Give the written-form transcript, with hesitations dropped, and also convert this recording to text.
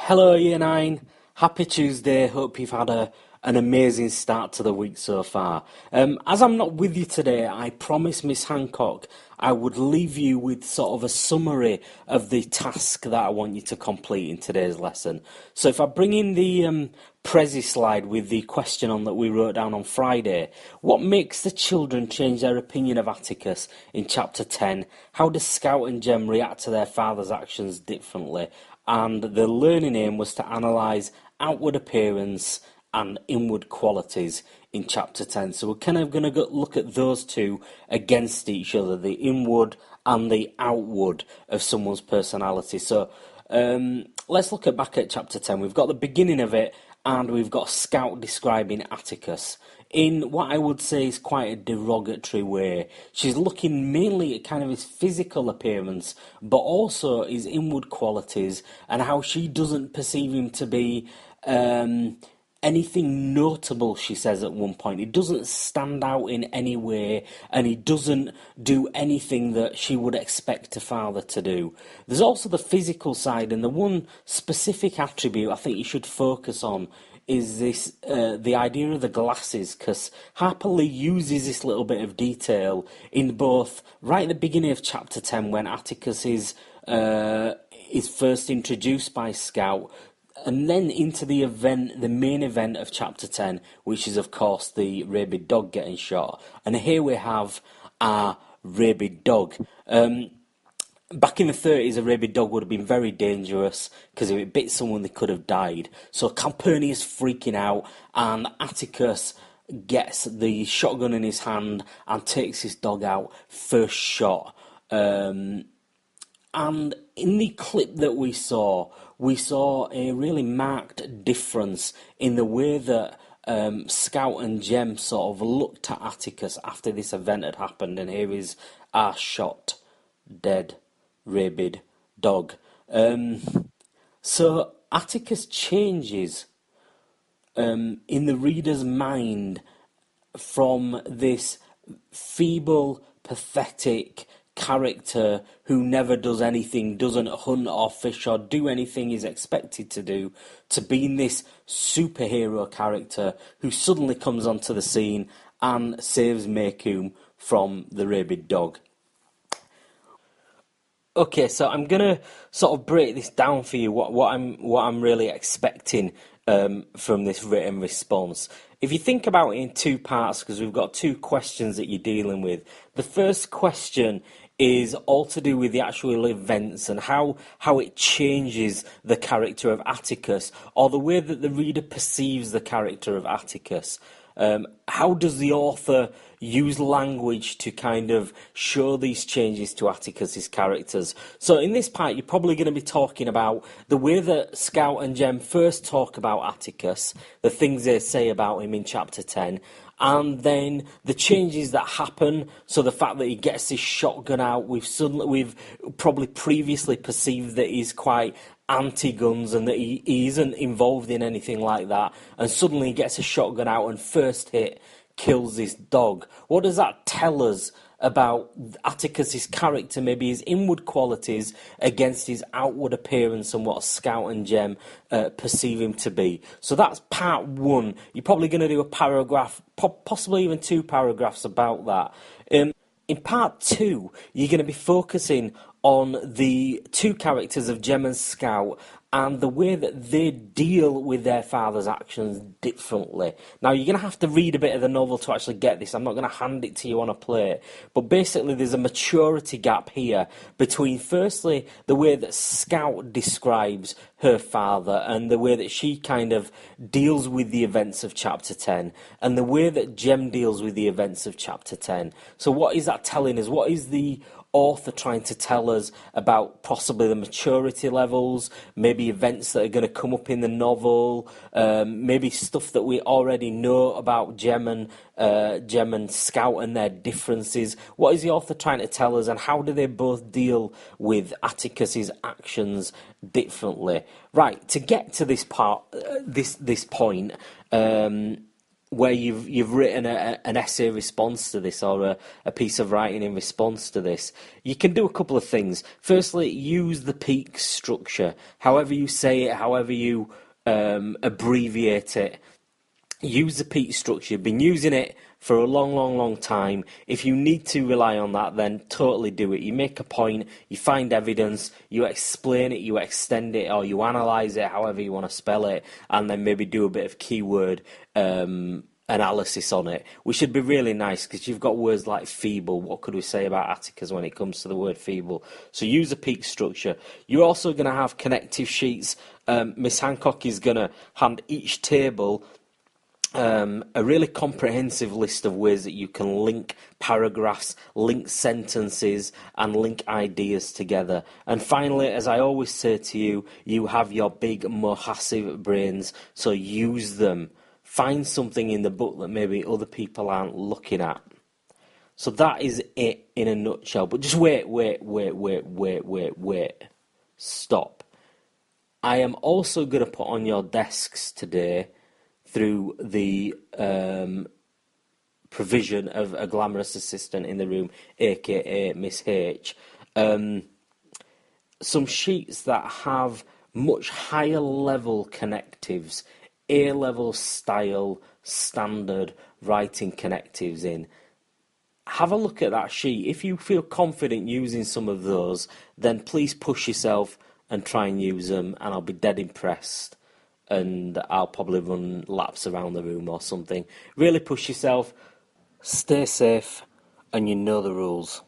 Hello, Year 9. Happy Tuesday. Hope you've had an amazing start to the week so far. As I'm not with you today, I promised Miss Hancock I would leave you with sort of a summary of the task that I want you to complete in today's lesson. So if I bring in the Prezi slide with the question on that we wrote down on Friday, what makes the children change their opinion of Atticus in chapter 10? How does Scout and Jem react to their father's actions differently? And the learning aim was to analyse outward appearance and inward qualities in chapter 10. So we're kind of going to look at those two against each other, the inward and the outward of someone's personality. So let's look back at chapter 10. We've got the beginning of it, and we've got Scout describing Atticus in what I would say is quite a derogatory way. She's looking mainly at kind of his physical appearance, but also his inward qualities and how she doesn't perceive him to be anything notable, she says at one point. He doesn't stand out in any way, and he doesn't do anything that she would expect a father to do. There's also the physical side, and the one specific attribute I think you should focus on is this the idea of the glasses, because Harper Lee uses this little bit of detail in both right at the beginning of chapter 10 when Atticus is first introduced by Scout, and then into the main event of chapter 10, which is of course the rabid dog getting shot. And here we have our rabid dog. Back in the 30s, a rabid dog would have been very dangerous because if it bit someone, they could have died. So Calpurnia's freaking out, and Atticus gets the shotgun in his hand and takes his dog out first shot. And in the clip that we saw a really marked difference in the way that Scout and Jem sort of looked at Atticus after this event had happened. And here is our shot, dead, rabid dog. So Atticus changes in the reader's mind from this feeble, pathetic character who never does anything, doesn't hunt or fish or do anything he's expected to do, to being this superhero character who suddenly comes onto the scene and saves Maycomb from the rabid dog. Okay, so I'm gonna sort of break this down for you. What I'm really expecting from this written response. If you think about it in two parts, because we've got two questions that you're dealing with. The first question is all to do with the actual events and how it changes the character of Atticus, or the way that the reader perceives the character of Atticus. How does the author use language to kind of show these changes to Atticus's characters? So in this part, you're probably going to be talking about the way that Scout and Jem first talk about Atticus, the things they say about him in chapter 10, and then the changes that happen. So the fact that he gets his shotgun out, we've probably previously perceived that he's quite anti-guns and that he isn't involved in anything like that, and suddenly he gets a shotgun out and first hit kills this dog. What does that tell us about Atticus's character, maybe his inward qualities against his outward appearance and what Scout and Jem perceive him to be? So that's part one. You're probably going to do a paragraph, possibly even two paragraphs about that. In part two, you're going to be focusing on the two characters of Jem and Scout and the way that they deal with their father's actions differently. Now, you're going to have to read a bit of the novel to actually get this. I'm not going to hand it to you on a plate. But basically, there's a maturity gap here between, firstly, the way that Scout describes her father and the way that she kind of deals with the events of chapter 10 and the way that Jem deals with the events of chapter 10. So what is that telling us? What is the author trying to tell us about possibly the maturity levels, maybe events that are going to come up in the novel, maybe stuff that we already know about Jem and Scout and their differences? What is the author trying to tell us, and how do they both deal with Atticus's actions differently? Right, to get to this part, this point, where you've written an essay response to this, or a piece of writing in response to this, you can do a couple of things. Firstly, use the peak structure. However you say it, however you abbreviate it, use the peak structure. You've been using it for a long, long, long time. If you need to rely on that, then totally do it. You make a point, you find evidence, you explain it, you extend it, or you analyse it, however you want to spell it, and then maybe do a bit of keyword analysis on it, which should be really nice, because you've got words like feeble. What could we say about Atticus when it comes to the word feeble? So use a peak structure. You're also going to have connective sheets. Miss Hancock is going to hand each table a really comprehensive list of ways that you can link paragraphs, link sentences, and link ideas together. And finally, as I always say to you, you have your big, massive brains, so use them. Find something in the book that maybe other people aren't looking at. So that is it in a nutshell. But just wait. Stop. I am also going to put on your desks today, through the provision of a glamorous assistant in the room, aka Miss H, some sheets that have much higher level connectives, A-level style, standard writing connectives in. Have a look at that sheet. If you feel confident using some of those, then please push yourself and try and use them, and I'll be dead impressed. And I'll probably run laps around the room or something. Really push yourself, stay safe, and you know the rules.